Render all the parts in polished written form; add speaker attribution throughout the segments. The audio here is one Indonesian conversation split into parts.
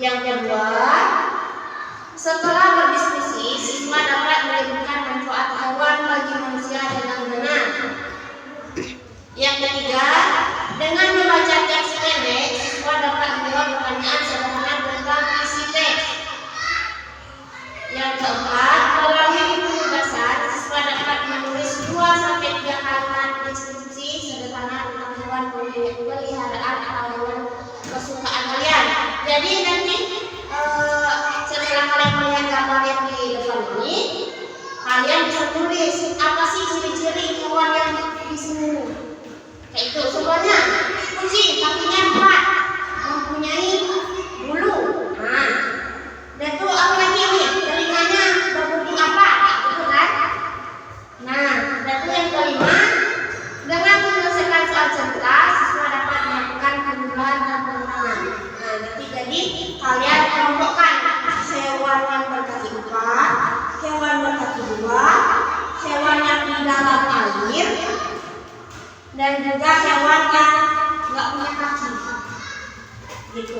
Speaker 1: Yang kedua, setelah berdiskusi, siswa dapat menyebutkan manfaat hewan bagi manusia dengan benar. Yang ketiga, dengan membaca teks pendek, siswa dapat menjawab pertanyaan sederhana tentang isi teks. Yang keempat, melalui penugasan, siswa dapat menulis 2-3 kalimat deskripsi sederhana tentang hewan peliharaan atau hewan kesukaan kalian. Jadi nanti setelah kalian melihat gambar yang di depan ini, kalian bisa tulis apa sih ciri-ciri hewan yang di sini. Kayak itu semuanya. Kucing kakinya 4, mempunyai bulu. Nah, dan itu apa lagi nih? Telinganya berbentuk apa? Gitu kan? Nah, dan itu yang kelima, dengan menyelesaikan soal cerdas, siswa dapat melakukan penjelasan dan penentangan. Nah, nanti jadi kalian kelompokkan hewan yang berkaki 4, hewan berkaki 2, hewan yang di dalam air, dan juga hewan yang nggak punya kaki. Gitu.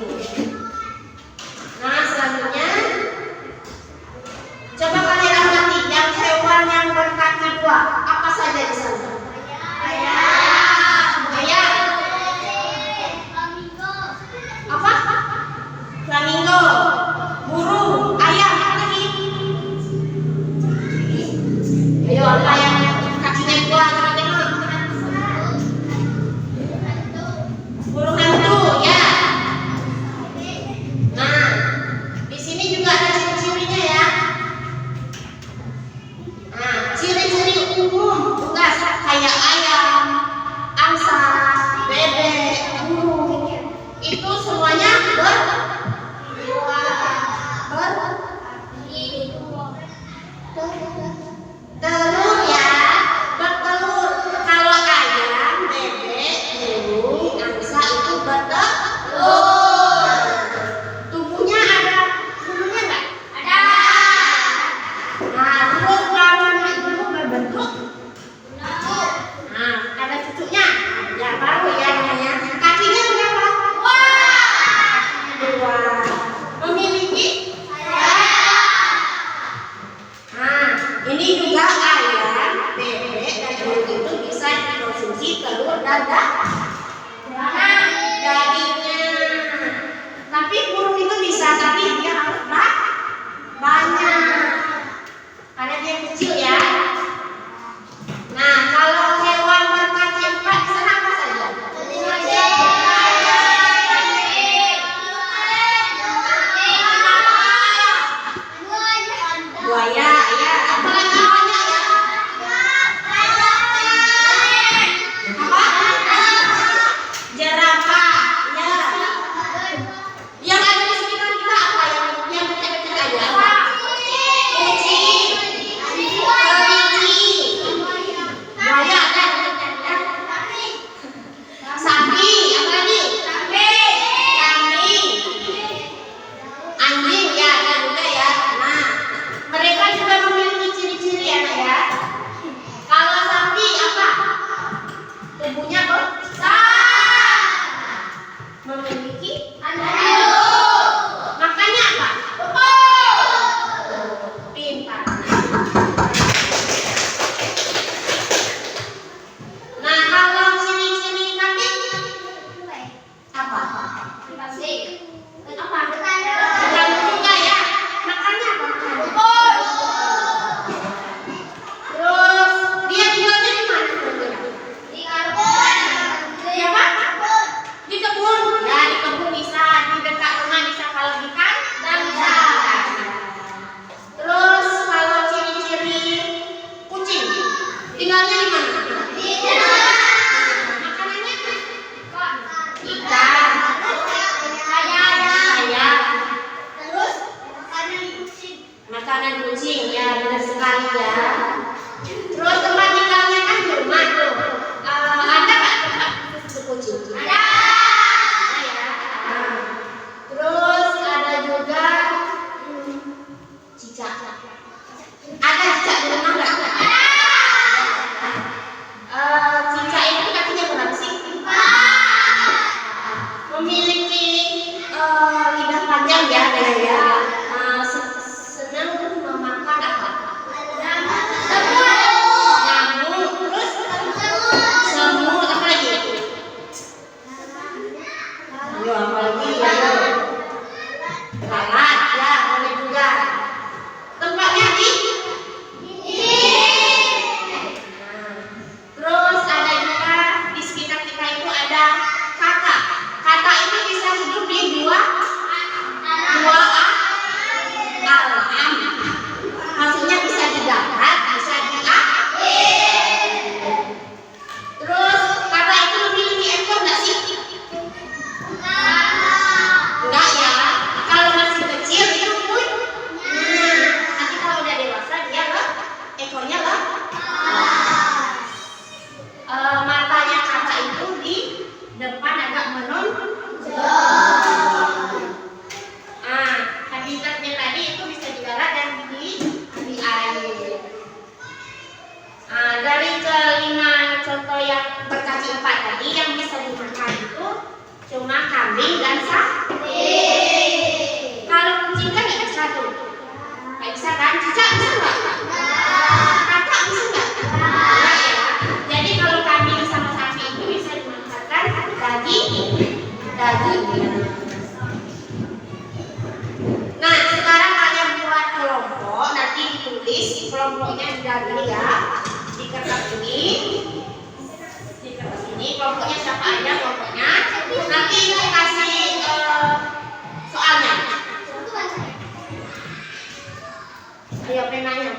Speaker 1: Nah, selanjutnya coba kalian amati yang hewan yang berkaki 2, apa saja di sana? Ayam. Apa? Flamingo. Burung. Ayam. Apa lagi? Ayo, apa yang kakinya 2? Kita tengok. Burung hantu, ya. Nah, di sini juga ada ciri-cirinya ya. Nah, ciri-ciri umum juga kayak ayam, angsa, bebek, burung, itu semuanya bertelur ya, bertelur. Kalau ayam, bebek, burung, angsa itu bertelur. Tubuhnya ada bulunya nggak? Ada. Nah, terus rambutnya itu berbentuk. Nah, ada cucuknya. Ya, baru ya namanya. Kakinya berapa? Kakinya 2. Memiliki? Nah, ini juga ayam, bebek, dan burung itu bisa dikonsumsi telur dan dagingnya. Tapi burung itu bisa, tapi dia harus banyak. Karena dia kecil ya. Nah, kalau hewan berkaki 4 di sana apa saja? Buaya, ya. Apa lagi banyak ya? Apa? Jerapah, ya. Yang ada di sekitar kita apa yang kecil-kecil aja? Kucing, kelinci, buaya ada. Sapi, apa lagi? Kambing, anjing, ya ada juga ya. Nah, mereka juga memiliki ciri-ciri ya. Kalau sapi apa? Tubuhnya besar, memiliki makannya apa? Pintar. Nah, kalau ciri-ciri kambing apa? Apa? Bukan juga ya. Makannya apa? Terus dia tinggalnya di mana? Di apa? Di kebun. Ya, di kebun bisa, di dekat rumah bisa, kalau di kandang bisa. Terus kalau ciri-ciri kucing, tinggalnya di mana? Makanannya ikan, ayam. Terus makanan kucing, ya benar sekali ya. Terus tempat tinggalnya kan di rumah tuh. Ada nggak tempat khusus kucing? Ada ya. Terus ada juga cicak. Ada cicak di rumah nggak? Cicak itu kakinya berapa sih? Memiliki lidah panjang ya. berkaki 4 tadi yang bisa dimakan itu cuma kambing dan sapi. Kalau kucing kan nggak bisa tuh, nggak bisa kan? Cicak bisa nggak? Kakak bisa nggak? Nggak ya. Jadi kalau kambing sama sapi itu bisa dimanfaatkan dagingnya. Nah, sekarang kalian buat kelompok, nanti ditulis kelompoknya di dalam ya, di kertas ini. Di kertas ini kelompoknya siapa aja kelompoknya. Nanti ibu kasih soalnya. Ayo penanya.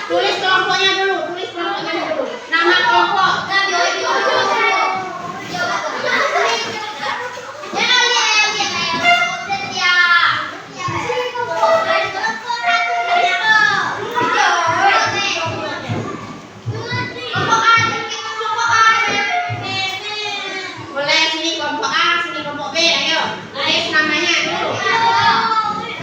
Speaker 1: Tulis kelompoknya dulu. Nama kelompok. Boleh sini kelompok A, sini kelompok B, ayo. Tulis namanya dulu. Tulis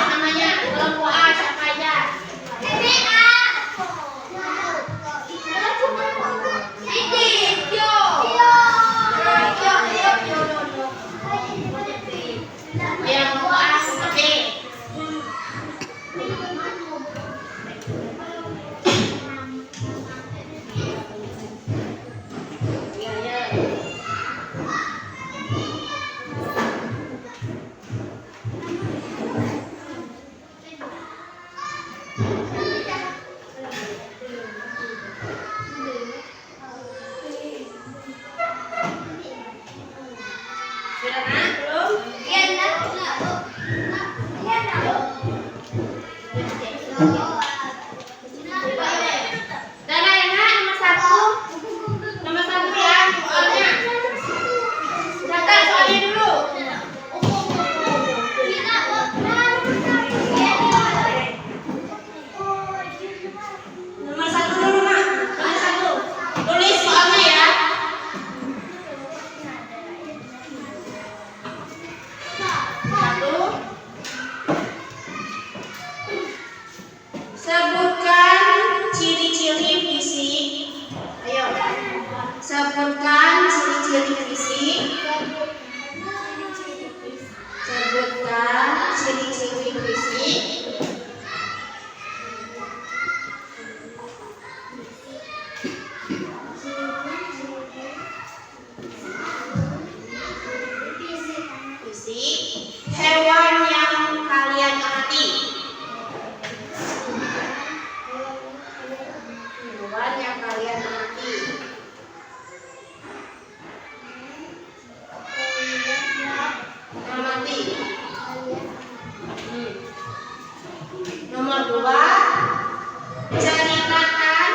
Speaker 1: namanya kelompok A siapa aja? Yang kelompok A sama B. Sebutkan ciri-ciri fisik. Hewan yang kalian amati. Nomor 2, ceritakan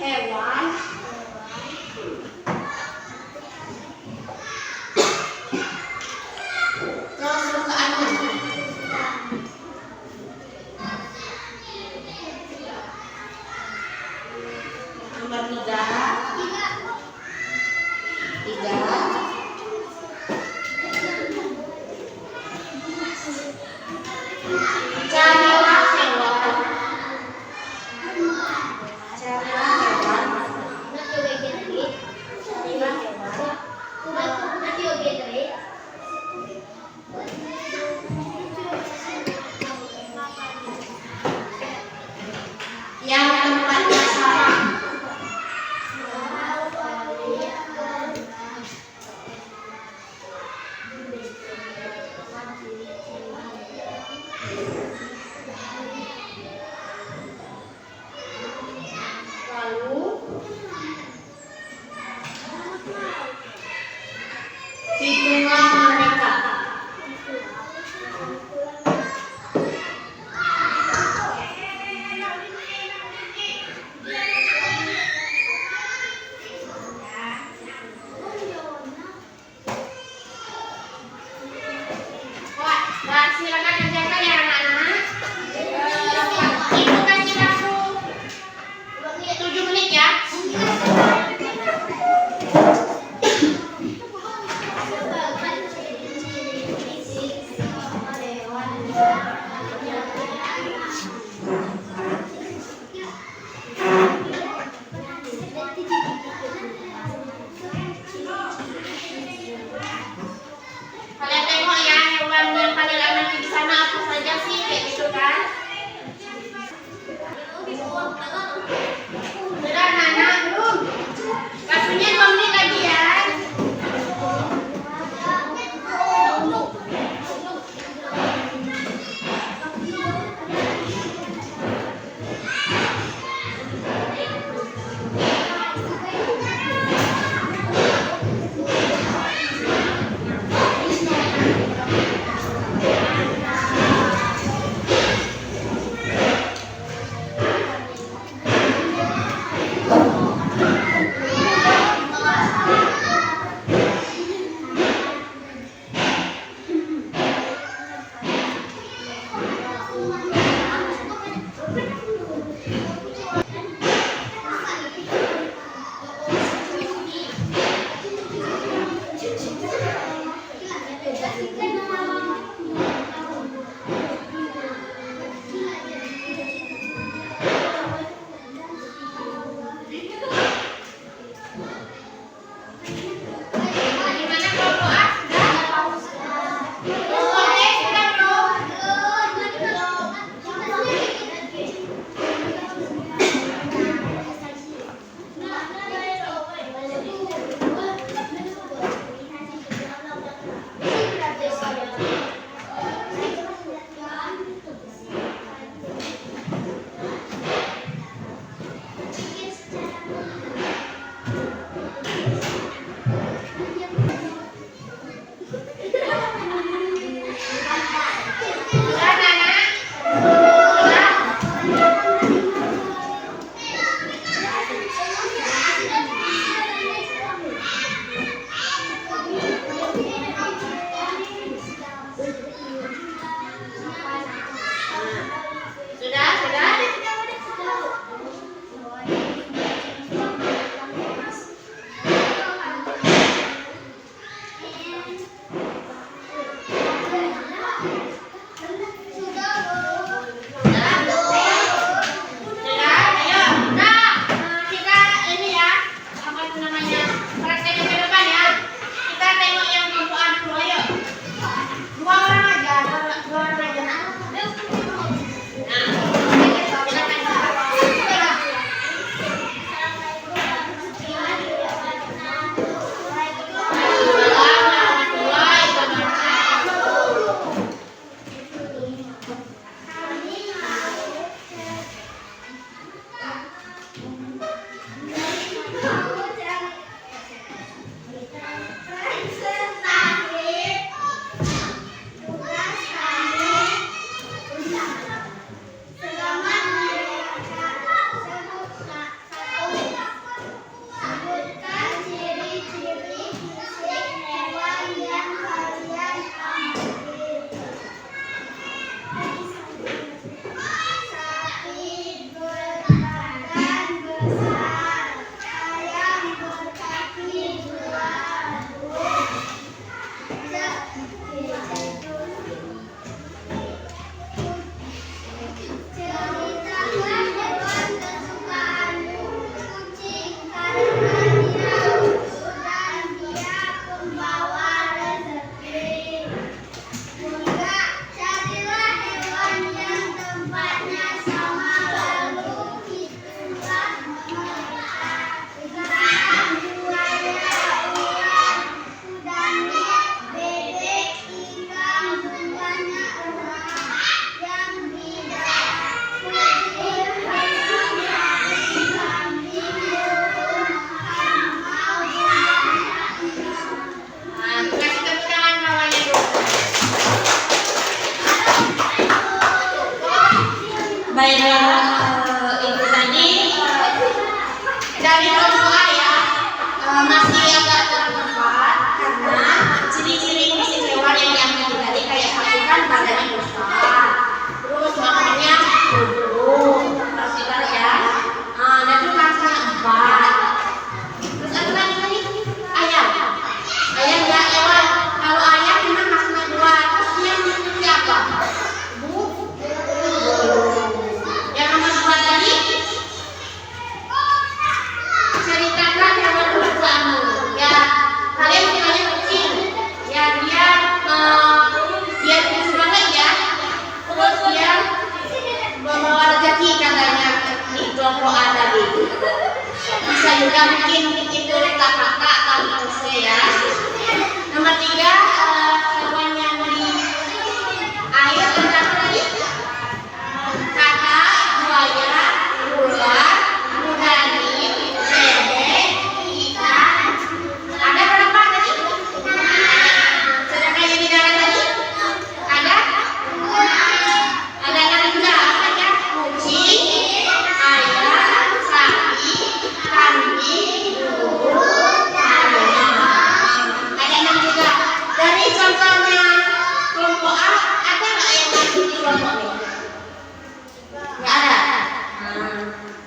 Speaker 1: hewan kesukaanmu. Nomor 3. Carilah hewan. Yang tempatnya sarang. juga mungkin itu kakak atau saya ya. Nomor 3, hewan yang di air tentang tadi kakak, buaya, ular, mudani, bebek, ikan. Ada berapa tadi? Sedangkan yang di darat tadi ada 6 juga. Apa aja? Kucing, ayam, sapi, kambing, burung, ayam. Ada 6 juga. Dari contohnya kelompok A, ada nggak yang masuk di kelompok B? Nggak ada.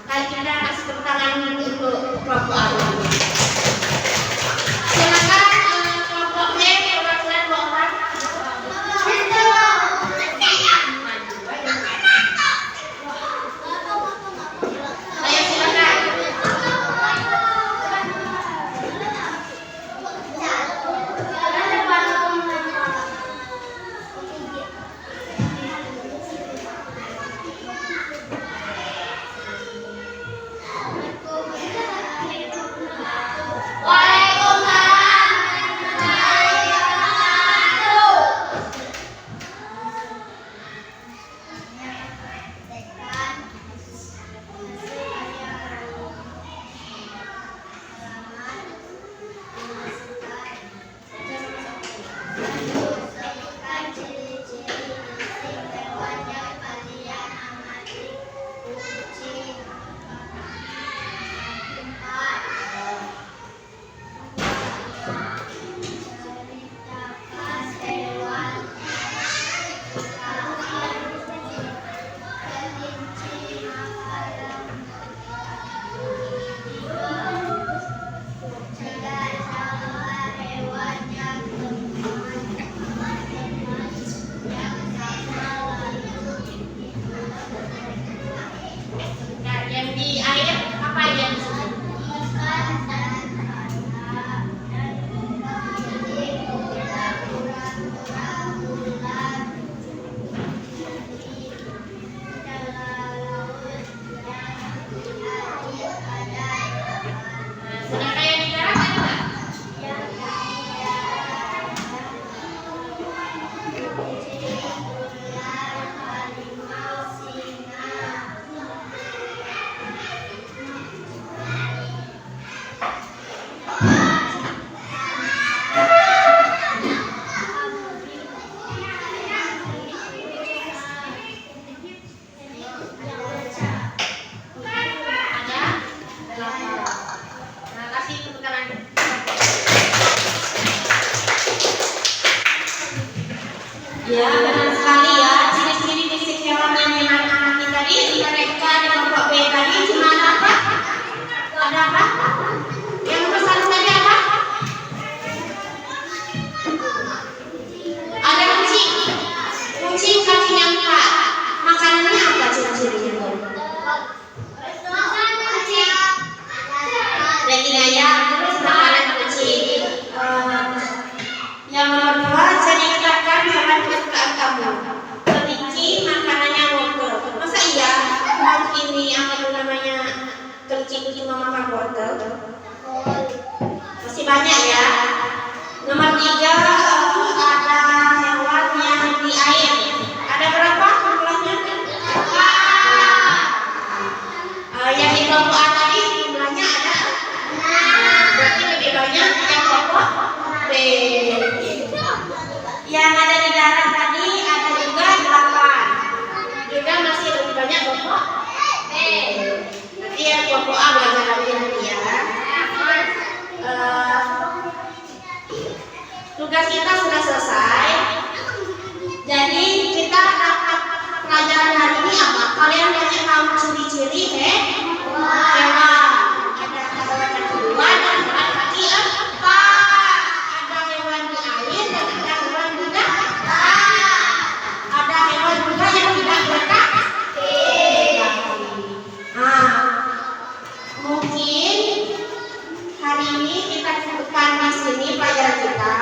Speaker 1: Nah, kita kasih tepuk tangan untuk kelompok A. Silakan kelompok B, perwakilan 2 orang. Ayo silakan. Nah, yang di air apa aja di sini? Sedangkan yang di darat ada nggak? Ada 8. Nah, kasih tepuk tangan. Ya, benar sekali ya. Ciri-ciri fisik hewan yang dimakan tadi, mereka di kelompok B tadi cuma ada apa? Ada apa? Yang nomor 1 tadi apa? Ada kucing. Kucing kakinya 4. Makanannya apa ciri-cirinya? Daging ayam, terus makanan kucing. Yang nomor 2, saya dikatakan hewan kesukaan kamu. Kelinci, makanannya wortel. Masa iya? Ini apa itu namanya? Kelinci cuma makan wortel? Masih banyak ya. Nomor 3, ada hewan yang di air. Ada berapa jumlahnya? Yang di kelompok A tadi jumlahnya ada 6. Berarti lebih banyak yang kelompok B. Yang ada di darat tadi ada juga 8. Juga masih lebih banyak kelompok B. Nanti ya kelompok A belajar lagi nanti ya. Tugas kita sudah selesai. Jadi kita dapat pelajaran hari ini apa? Kalian banyak tahu ciri-ciri hewan. Ada hewan kaki 2 dan hewan kaki 4. Ada hewan di air dan ada hewan di darat. Ada hewan juga yang tidak berkaki. Nah, mungkin hari ini kita cukupkan di sini pelajaran kita.